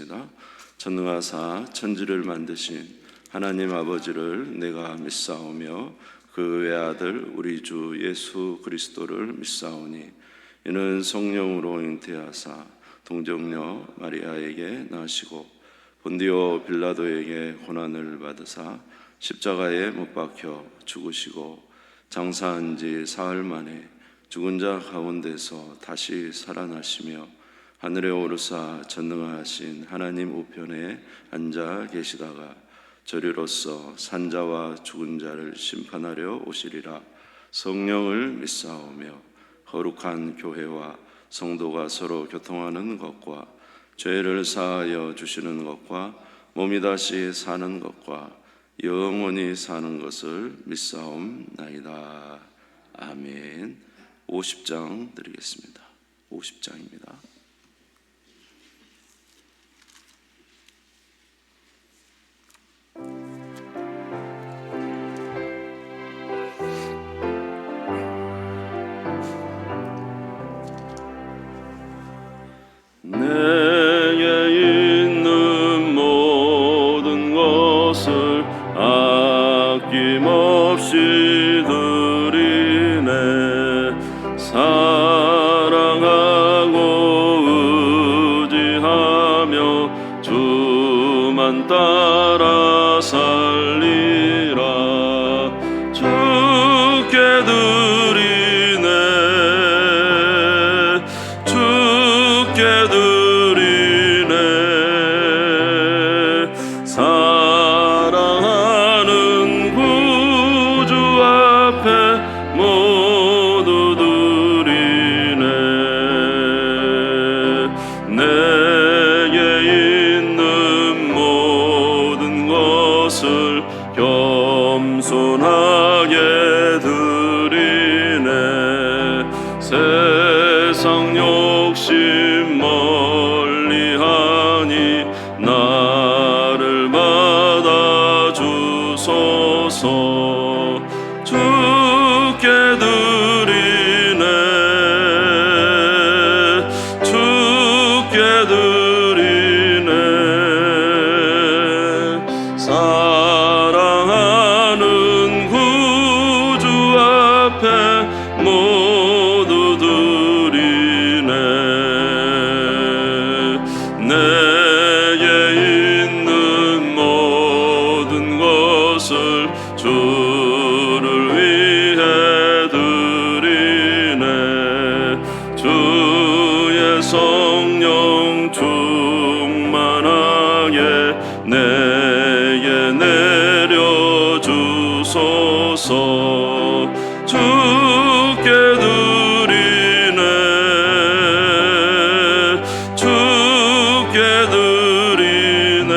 드리겠습니다. 전능하사 천지를 만드신 하나님 아버지를 내가 믿사오며 그 외아들 우리 주 예수 그리스도를 믿사오니 이는 성령으로 잉태하사 동정녀 마리아에게 나시고 본디오 빌라도에게 고난을 받으사 십자가에 못 박혀 죽으시고 장사한 지 사흘 만에 죽은 자 가운데서 다시 살아나시며 하늘에 오르사 전능하신 하나님 우편에 앉아 계시다가 저리로서 산자와 죽은 자를 심판하려 오시리라. 성령을 믿사오며 거룩한 교회와 성도가 서로 교통하는 것과 죄를 사하여 주시는 것과 몸이 다시 사는 것과 영원히 사는 것을 믿사옵나이다. 아멘. 50장 드리겠습니다. 50장입니다. 내게 있는 모든 것을 아낌없이 드리네. 사랑하고 의지하며 주만 따라 살리라. 주께 드리네. 주께 드리네. 사랑하는 구주 앞에 모두 드리네. 내게 있는 모든 것을 겸손하게 드리네. 세상 욕심 멀리하니 나를 받아주소서. 주께 드리네. 주께 드리네. 사랑하는 구주 앞에 모두 드리네. 내게 있는 모든 것을 주를 위해 드리네. 주의 성령 충만하게 내게 내려주소서. 주께 드리네. 주께 드리네.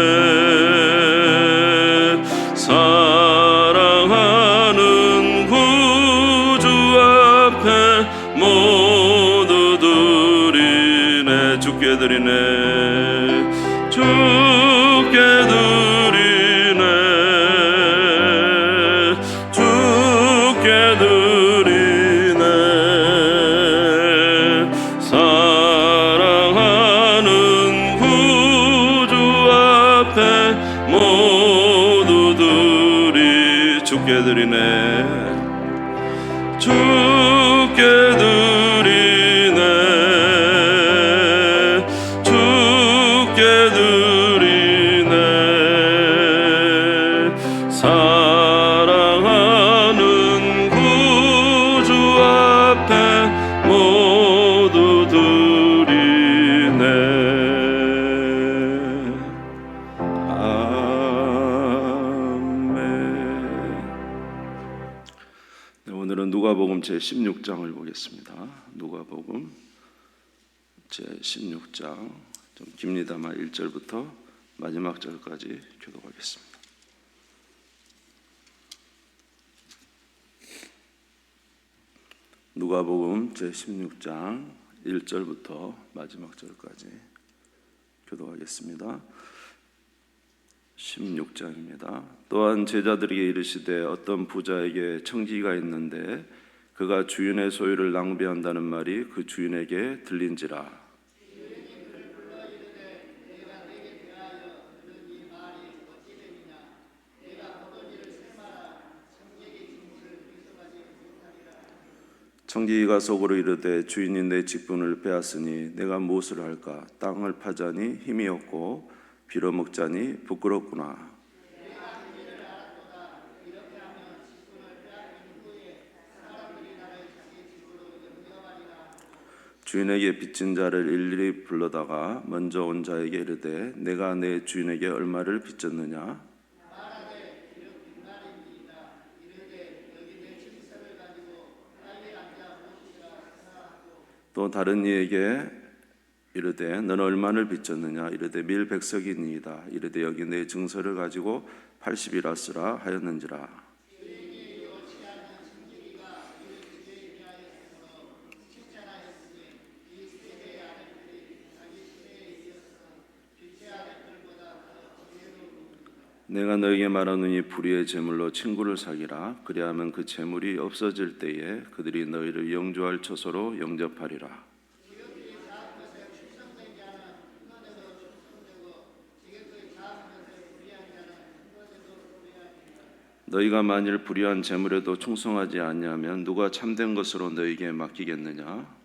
사랑하는 구주 앞에 모두 드리네. 주께 드리네. 주께 드리네. 주께 드리네. 사랑하는 구주 앞에 모두 주께 드리네. 주께 드리네. 주께 드리네. 사랑하는 구주 앞에 모두 드리네. 오늘은 누가복음 제16장을 보겠습니다. 누가복음 제16장 좀 깁니다만 1절부터 마지막 절까지 교독하겠습니다. 누가복음 제16장 1절부터 마지막 절까지 교독하겠습니다. 16장입니다. 또한 제자들에게 이르시되 어떤 부자에게 청지기가 있는데 그가 주인의 소유를 낭비한다는 말이 그 주인에게 들린지라. 청지기가 속으로 이르되 주인이 내 직분을 빼앗으니 내가 무엇을 할까? 땅을 파자니 힘이 없고 빌어먹자니 부끄럽구나. 주인에게 빚진 자를 일일이 불러다가 먼저 온 자에게 이르되 내가 내 주인에게 얼마를 빚졌느냐? 또 다른 이에게 이르되 너는 얼마를 빚졌느냐? 이르되 밀백석이니이다. 이르되 여기 내 증서를 가지고 80이라 쓰라 하였는지라. 내가 너에게 말하노니 불의의 제물로 친구를 사귀라. 그리하면 그 제물이 없어질 때에 그들이 너희를 영주할 처소로 영접하리라. 너희가 만일 불의한 제물에도 충성하지 아니하면 누가 참된 것으로 너희에게 맡기겠느냐?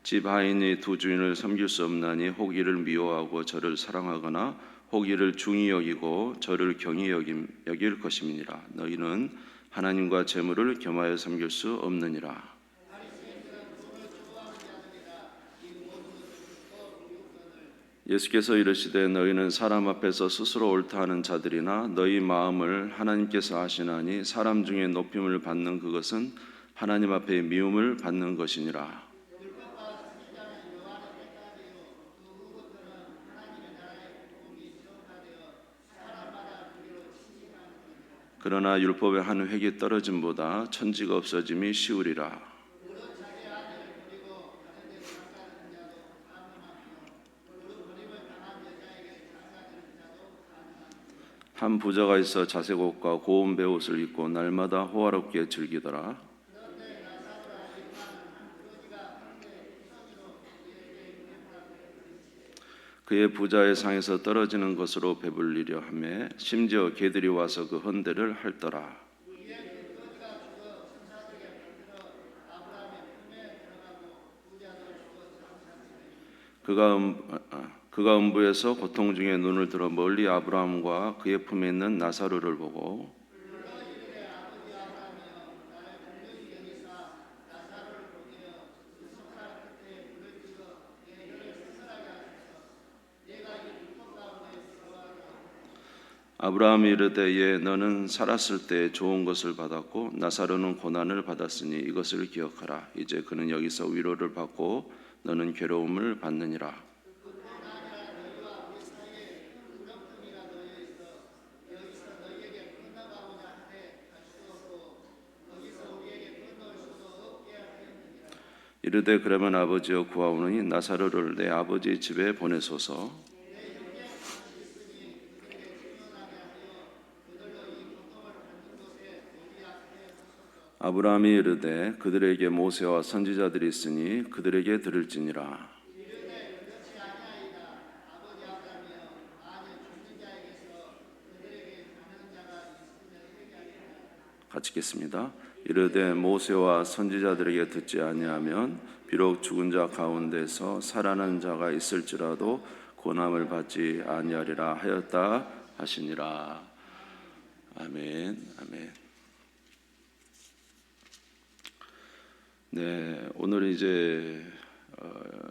집 하인이 두 주인을 섬길 수 없나니 혹 이를 미워하고 저를 사랑하거나 혹 이를 중히 여기고 저를 경히 여길 것임이니라. 너희는 하나님과 재물을 겸하여 섬길 수 없느니라. 예수께서 이르시되 너희는 사람 앞에서 스스로 옳다하는 자들이나 너희 마음을 하나님께서 아시나니 사람 중에 높임을 받는 그것은 하나님 앞에 미움을 받는 것이니라. 그러나 율법의 한 획이 떨어짐보다 천지가 없어짐이 쉬우리라. 한 부자가 있어 자색 옷과 고운 베옷을 입고 날마다 호화롭게 즐기더라. 그의 부자의 상에서 떨어지는 것으로 배불리려 하며 심지어 개들이 와서 그 헌대를 핥더라. 그가 음부에서 고통 중에 눈을 들어 멀리 아브라함과 그의 품에 있는 나사로를 보고 아브라함이 이르되 예 너는 살았을 때 좋은 것을 받았고 나사로는 고난을 받았으니 이것을 기억하라. 이제 그는 여기서 위로를 받고 너는 괴로움을 받느니라. 이르되 그러면 아버지여 구하오노니 나사로를 내 아버지 집에 보내소서. 아브라함이 이르되 그들에게 모세와 선지자들이 있으니 그들에게 들을지니라. 같이 읽겠습니다. 이르되 모세와 선지자들에게 듣지 아니하면 비록 죽은 자 가운데서 살아난 자가 있을지라도 고난을 받지 아니하리라 하였다 하시니라. 아멘. 아멘. 네, 오늘 이제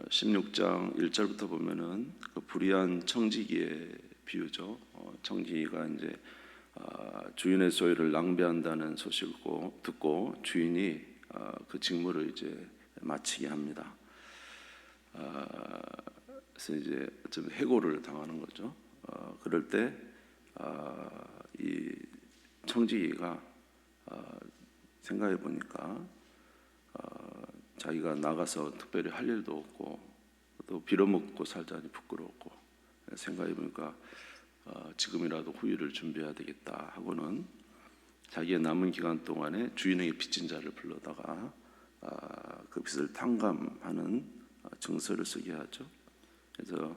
16장 1절부터 보면은 그 불의한 청지기의 비유죠. 청지기가 이제 주인의 소유를 낭비한다는 소식을 듣고 주인이 그 직무를 이제 마치게 합니다. 그래서 이제 좀 해고를 당하는 거죠. 그럴 때 이 청지기가 생각해 보니까 자기가 나가서 특별히 할 일도 없고 또 빌어먹고 살자니 부끄럽고 생각해 보니까 지금이라도 후유를 준비해야 되겠다 하고는 자기의 남은 기간 동안에 주인에게 빚진 자를 불러다가 그 빚을 탕감하는 증서를 쓰게 하죠. 그래서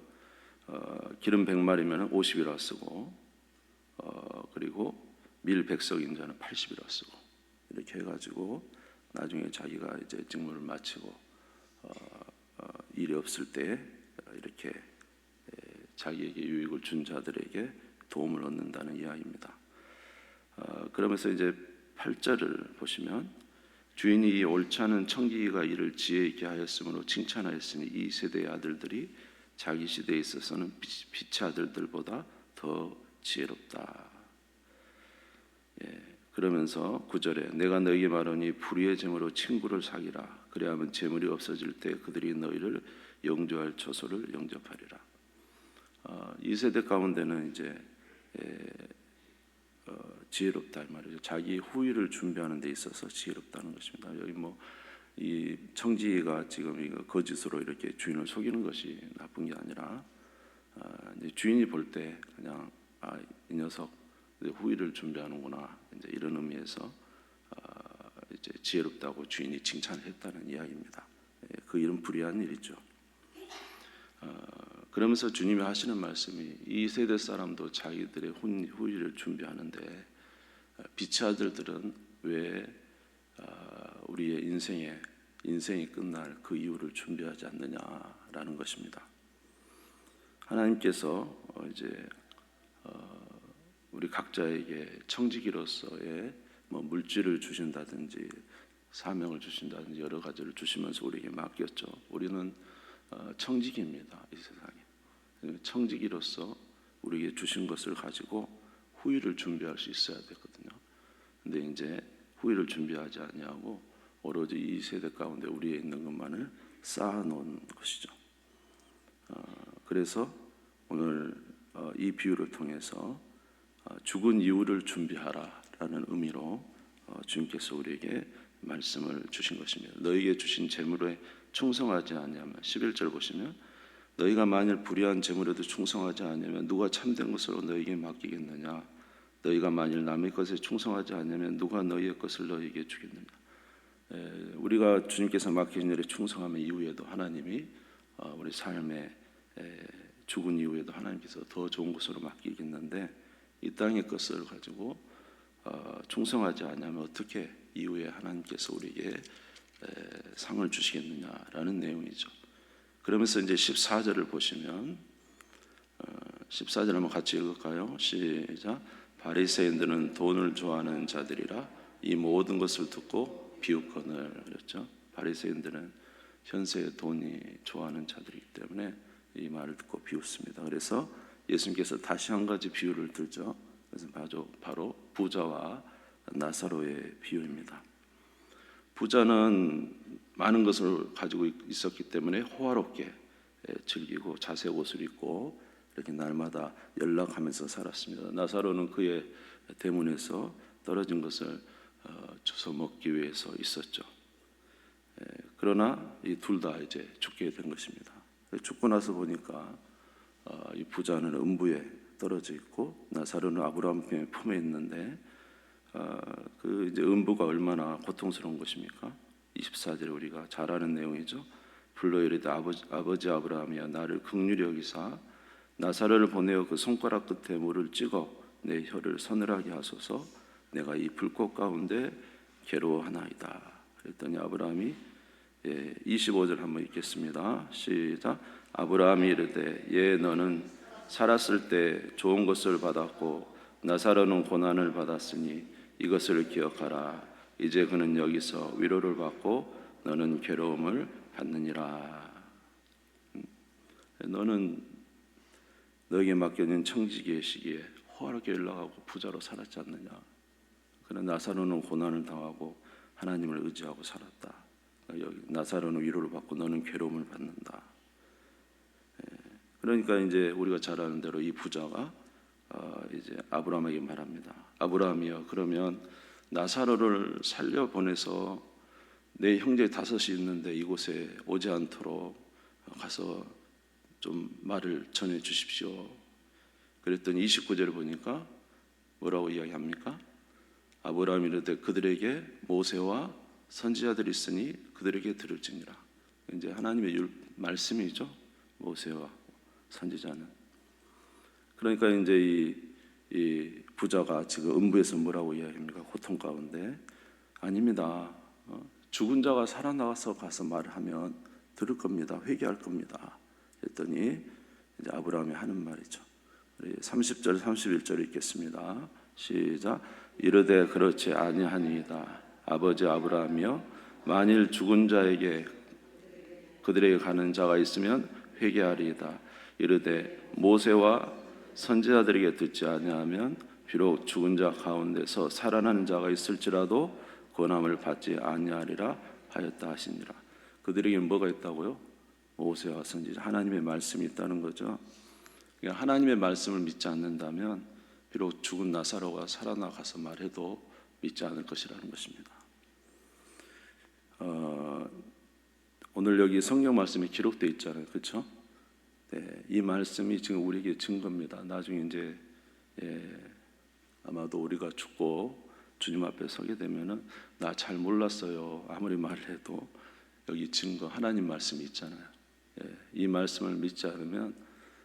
기름 100마리면 50이라 쓰고 그리고 밀 100석 인자는 80이라 쓰고 이렇게 해가지고 나중에 자기가 이제 직무를 마치고 일이 없을 때 이렇게 자기에게 유익을 준 자들에게 도움을 얻는다는 이야기입니다. 그러면서 이제 8절을 보시면 주인이 이 옳지 않은 청지기가 이를 지혜 있게 하였으므로 칭찬하였으니 이 세대의 아들들이 자기 시대에 있어서는 빛의 아들들보다 더 지혜롭다. 그러면서 9절에 내가 너희에게 말하니 불의의 재물로 친구를 사귀라. 그래야만 재물이 없어질 때 그들이 너희를 영접할 처소를 영접하리라. 이 세대 가운데는 이제 지혜롭다 이 말이죠. 자기 후일을 준비하는 데 있어서 지혜롭다는 것입니다. 여기 뭐 이 청지기가 지금 이거 거짓으로 이렇게 주인을 속이는 것이 나쁜 게 아니라 이제 주인이 볼 때 그냥 이 녀석 후일을 준비하는구나 이제 이런 의미에서 이제 지혜롭다고 주인이 칭찬했다는 이야기입니다. 그 일은 불의한 일이죠. 그러면서 주님이 하시는 말씀이 이 세대 사람도 자기들의 후일을 준비하는데 빛의 아들들은 왜 우리의 인생이 끝날 그 이후를 준비하지 않느냐라는 것입니다. 하나님께서 이제 우리 각자에게 청지기로서의 뭐 물질을 주신다든지 사명을 주신다든지 여러 가지를 주시면서 우리에게 맡겼죠. 우리는 청지기입니다. 이 세상에 청지기로서 우리에게 주신 것을 가지고 후일을 준비할 수 있어야 되거든요. 근데 이제 후일을 준비하지 아니하고 오로지 이 세대 가운데 우리에 있는 것만을 쌓아놓은 것이죠. 그래서 오늘 이 비유를 통해서 죽은 이후를 준비하라라는 의미로 주님께서 우리에게 말씀을 주신 것입니다. 너희에게 주신 재물에 충성하지 아니하면 11절 보시면 너희가 만일 불의한 재물에도 충성하지 아니하면 누가 참된 것으로 너희에게 맡기겠느냐. 너희가 만일 남의 것에 충성하지 않으면 누가 너희의 것을 너희에게 주겠느냐. 우리가 주님께서 맡기신 일에 충성하면 이후에도 하나님이 우리 삶에 죽은 이후에도 하나님께서 더 좋은 것으로 맡기겠는데 이 땅의 것을 가지고 충성하지 않으면 어떻게 이후에 하나님께서 우리에게 상을 주시겠느냐라는 내용이죠. 그러면서 이제 14절을 보시면 14절 한번 같이 읽을까요? 시작. 바리새인들은 돈을 좋아하는 자들이라 이 모든 것을 듣고 비웃거늘. 그랬죠. 바리새인들은 현세의 돈이 좋아하는 자들이기 때문에 이 말을 듣고 비웃습니다. 그래서 예수님께서 다시 한 가지 비유를 들죠. 그래서 바로 부자와 나사로의 비유입니다. 부자는 많은 것을 가지고 있었기 때문에 호화롭게 즐기고 자색 옷을 입고 이렇게 날마다 연락하면서 살았습니다. 나사로는 그의 대문에서 떨어진 것을 주워 먹기 위해서 있었죠. 그러나 이 둘 다 이제 죽게 된 것입니다. 죽고 나서 보니까 이 부자는 음부에 떨어져 있고 나사로는 아브라함 품에 있는데 그 이제 음부가 얼마나 고통스러운 것입니까? 24절에 우리가 잘 아는 내용이죠. 불러 이르되 아버지 아브라함이여 나를 긍휼히 여기사 나사로를 보내어 그 손가락 끝에 물을 찍어 내 혀를 서늘하게 하소서. 내가 이 불꽃 가운데 괴로워하나이다. 그랬더니 아브라함이 25절 한번 읽겠습니다. 시작. 아브라함이 이르되 예 너는 살았을 때 좋은 것을 받았고 나사로는 고난을 받았으니 이것을 기억하라. 이제 그는 여기서 위로를 받고 너는 괴로움을 받느니라. 너는 너에게 맡겨진 청지기의 시기에 호화롭게 연락하고 부자로 살았지 않느냐. 그러나 나사로는 고난을 당하고 하나님을 의지하고 살았다. 여기 나사로는 위로를 받고 너는 괴로움을 받는다. 그러니까 이제 우리가 잘 아는 대로 이 부자가 이제 아브라함에게 말합니다. 아브라함이여 그러면 나사로를 살려 보내서 내 형제 5이 있는데 이곳에 오지 않도록 가서 좀 말을 전해 주십시오. 그랬더니 29절을 보니까 뭐라고 이야기합니까? 아브라함이 이르되 그들에게 모세와 선지자들이 있으니 그들에게 들을지니라. 이제 하나님의 말씀이죠. 모세와 선지자는. 그러니까 이제 이 부자가 지금 음부에서 뭐라고 이야기합니까? 고통 가운데. 아닙니다. 죽은 자가 살아나서 가서 말하면 들을 겁니다. 회개할 겁니다. 했더니 이제 아브라함이 하는 말이죠. 30절 31절 읽겠습니다. 시작. 이르되 그렇지 아니하니이다. 아버지 아브라함이여, 만일 죽은 자에게 그들에게 가는 자가 있으면 회개하리이다. 이르되 모세와 선지자들에게 듣지 아니하면 비록 죽은 자 가운데서 살아나는 자가 있을지라도 권함을 받지 아니하리라 하였다 하시니라. 그들에게 뭐가 있다고요? 모세와 선지자, 하나님의 말씀이 있다는 거죠. 그러니까 하나님의 말씀을 믿지 않는다면 비록 죽은 나사로가 살아나가서 말해도 믿지 않을 것이라는 것입니다. 오늘 여기 성경 말씀이 기록되어 있잖아요, 그렇죠? 네, 이 말씀이 지금 우리에게 증거입니다. 나중에 이제 아마도 우리가 죽고 주님 앞에 서게 되면은 나 잘 몰랐어요. 아무리 말을 해도 여기 증거 하나님 말씀이 있잖아요. 이 말씀을 믿지 않으면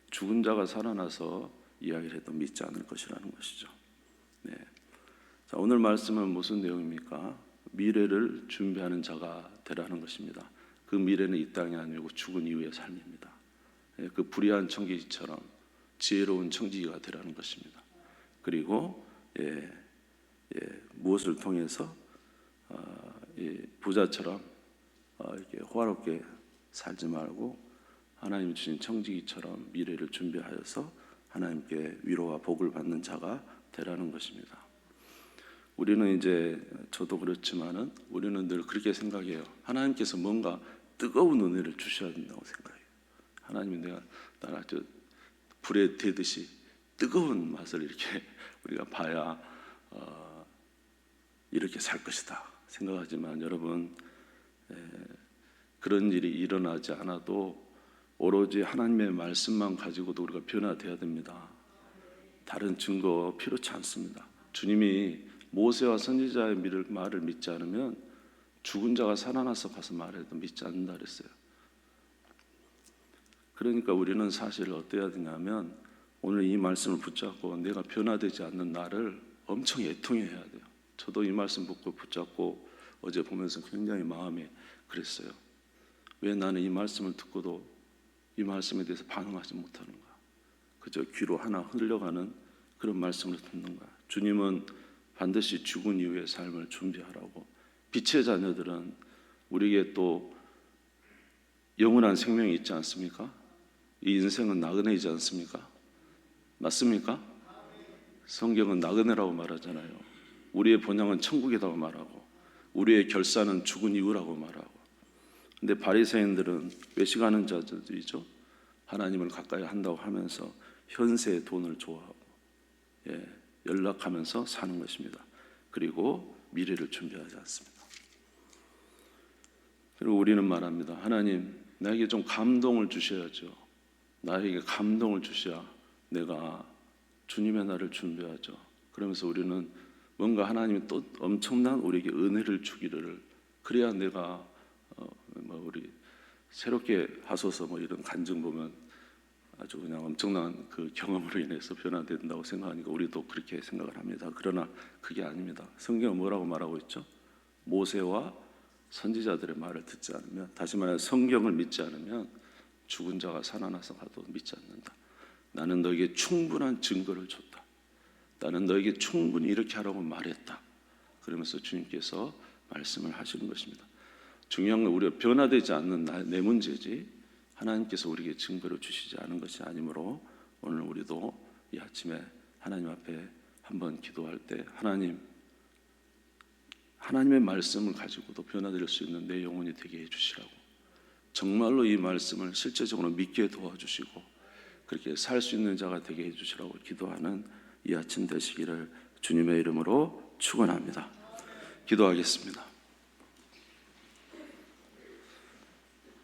죽은 자가 살아나서 이야기를 해도 믿지 않을 것이라는 것이죠. 네. 자, 오늘 말씀은 무슨 내용입니까? 미래를 준비하는 자가 되라는 것입니다. 그 미래는 이 땅이 아니고 죽은 이후의 삶입니다. 그 불의한 청지기처럼 지혜로운 청지기가 되라는 것입니다. 그리고 무엇을 통해서 부자처럼 이렇게 호화롭게 살지 말고 하나님 주신 청지기처럼 미래를 준비하여서 하나님께 위로와 복을 받는 자가 되라는 것입니다. 우리는 이제 저도 그렇지만은 우리는 늘 그렇게 생각해요. 하나님께서 뭔가 뜨거운 은혜를 주셔야 된다고 생각해요. 하나님이 나를 아주 불에 대듯이 뜨거운 맛을 이렇게 우리가 봐야 이렇게 살 것이다 생각하지만 여러분, 그런 일이 일어나지 않아도 오로지 하나님의 말씀만 가지고도 우리가 변화되어야 됩니다. 다른 증거 필요치 않습니다. 주님이 모세와 선지자의 말을 믿지 않으면 죽은 자가 살아나서 가서 말해도 믿지 않는다 그랬어요. 그러니까 우리는 사실 어때야 되냐면 오늘 이 말씀을 붙잡고 내가 변화되지 않는 나를 엄청 애통해야 돼요. 저도 이 말씀 붙잡고 어제 보면서 굉장히 마음이 그랬어요. 왜 나는 이 말씀을 듣고도 이 말씀에 대해서 반응하지 못하는가? 그저 귀로 하나 흘려가는 그런 말씀을 듣는가? 주님은 반드시 죽은 이후의 삶을 준비하라고. 빛의 자녀들은 우리에게 또 영원한 생명이 있지 않습니까? 이 인생은 나그네이지 않습니까? 맞습니까? 성경은 나그네라고 말하잖아요. 우리의 본향은 천국이라고 말하고 우리의 결산은 죽은 이후라고 말하고. 근데 바리새인들은 외식하는 자들이죠. 하나님을 가까이 한다고 하면서 현세의 돈을 좋아하고 연락하면서 사는 것입니다. 그리고 미래를 준비하지 않습니다. 그리고 우리는 말합니다. 하나님, 나에게 좀 감동을 주셔야죠. 나에게 감동을 주셔야 내가 주님의 날을 준비하죠. 그러면서 우리는 뭔가 하나님이 또 엄청난 우리에게 은혜를 주기를, 그래야 내가 우리 새롭게 하소서 이런 간증 보면 아주 그냥 엄청난 그 경험으로 인해서 변화된다고 생각하니까 우리도 그렇게 생각을 합니다. 그러나 그게 아닙니다. 성경은 뭐라고 말하고 있죠? 모세와 선지자들의 말을 듣지 않으면, 다시 말해 성경을 믿지 않으면 죽은 자가 살아나서 가도 믿지 않는다. 나는 너에게 충분한 증거를 줬다. 나는 너에게 충분히 이렇게 하라고 말했다. 그러면서 주님께서 말씀을 하시는 것입니다. 중요한 건 우리가 변화되지 않는 내 문제지 하나님께서 우리에게 증거를 주시지 않은 것이 아니므로 오늘 우리도 이 아침에 하나님 앞에 한번 기도할 때 하나님의 말씀을 가지고도 변화될 수 있는 내 영혼이 되게 해주시라고, 정말로 이 말씀을 실제적으로 믿게 도와주시고 그렇게 살 수 있는 자가 되게 해주시라고 기도하는 이 아침 되시기를 주님의 이름으로 축원합니다. 기도하겠습니다.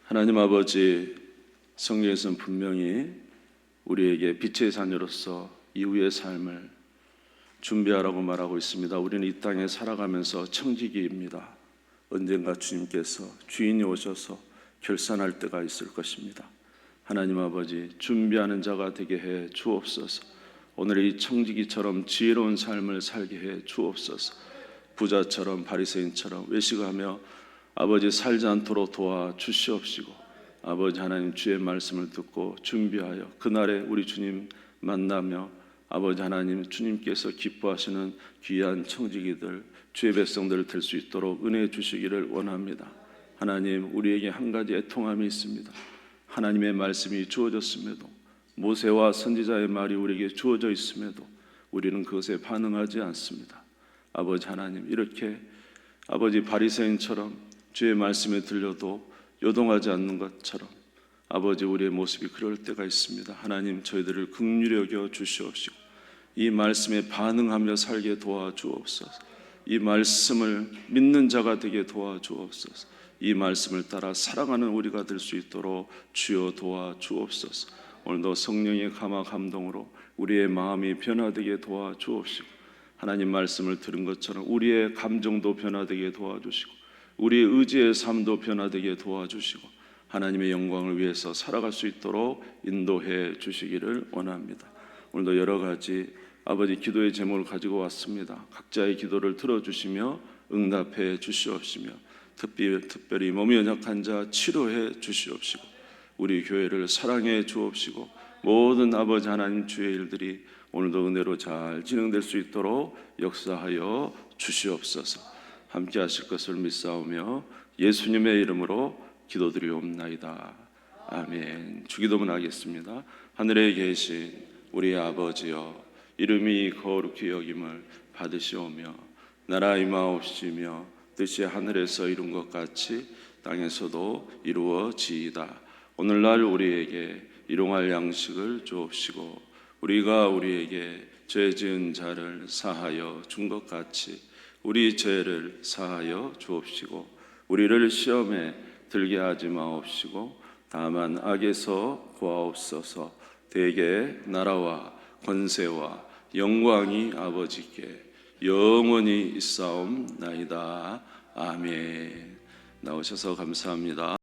하나님 아버지, 성경에서는 분명히 우리에게 빛의 자녀로서 이후의 삶을 준비하라고 말하고 있습니다. 우리는 이 땅에 살아가면서 청지기입니다. 언젠가 주님께서 주인이 오셔서 결산할 때가 있을 것입니다. 하나님 아버지, 준비하는 자가 되게 해 주옵소서. 오늘 이 청지기처럼 지혜로운 삶을 살게 해 주옵소서. 부자처럼 바리새인처럼 외식하며 아버지 살지 않도록 도와 주시옵시고, 아버지 하나님 주의 말씀을 듣고 준비하여 그날에 우리 주님 만나며 아버지 하나님 주님께서 기뻐하시는 귀한 청지기들 주의 백성들 될 수 있도록 은혜 주시기를 원합니다. 하나님, 우리에게 한 가지 애통함이 있습니다. 하나님의 말씀이 주어졌음에도, 모세와 선지자의 말이 우리에게 주어져 있음에도 우리는 그것에 반응하지 않습니다. 아버지 하나님, 이렇게 아버지 바리새인처럼 주의 말씀에 들려도 요동하지 않는 것처럼 아버지 우리의 모습이 그럴 때가 있습니다. 하나님, 저희들을 긍휼히 여겨 주시옵시고 이 말씀에 반응하며 살게 도와주옵소서. 이 말씀을 믿는 자가 되게 도와주옵소서. 이 말씀을 따라 살아가는 우리가 될 수 있도록 주여 도와주옵소서. 오늘도 성령의 감화 감동으로 우리의 마음이 변화되게 도와주옵시고, 하나님 말씀을 들은 것처럼 우리의 감정도 변화되게 도와주시고, 우리의 의지의 삶도 변화되게 도와주시고, 하나님의 영광을 위해서 살아갈 수 있도록 인도해 주시기를 원합니다. 오늘도 여러 가지 아버지 기도의 제목을 가지고 왔습니다. 각자의 기도를 들어주시며 응답해 주시옵시며, 특별히 몸이 연약한 자 치료해 주시옵시고, 우리 교회를 사랑해 주옵시고, 모든 아버지 하나님 주의 일들이 오늘도 은혜로 잘 진행될 수 있도록 역사하여 주시옵소서. 함께 하실 것을 믿사오며 예수님의 이름으로 기도드리옵나이다. 아멘. 주기도문 하겠습니다. 하늘에 계신 우리 아버지여, 이름이 거룩히 여김을 받으시오며, 나라 임하옵시며, 뜻이 하늘에서 이룬 것 같이 땅에서도 이루어지이다. 오늘날 우리에게 일용할 양식을 주옵시고, 우리가 우리에게 죄 지은 자를 사하여 준 것 같이 우리 죄를 사하여 주옵시고, 우리를 시험에 들게 하지 마옵시고 다만 악에서 구하옵소서. 대개 나라와 권세와 영광이 아버지께 영원히 있사옵나이다. 아멘. 나오셔서 감사합니다.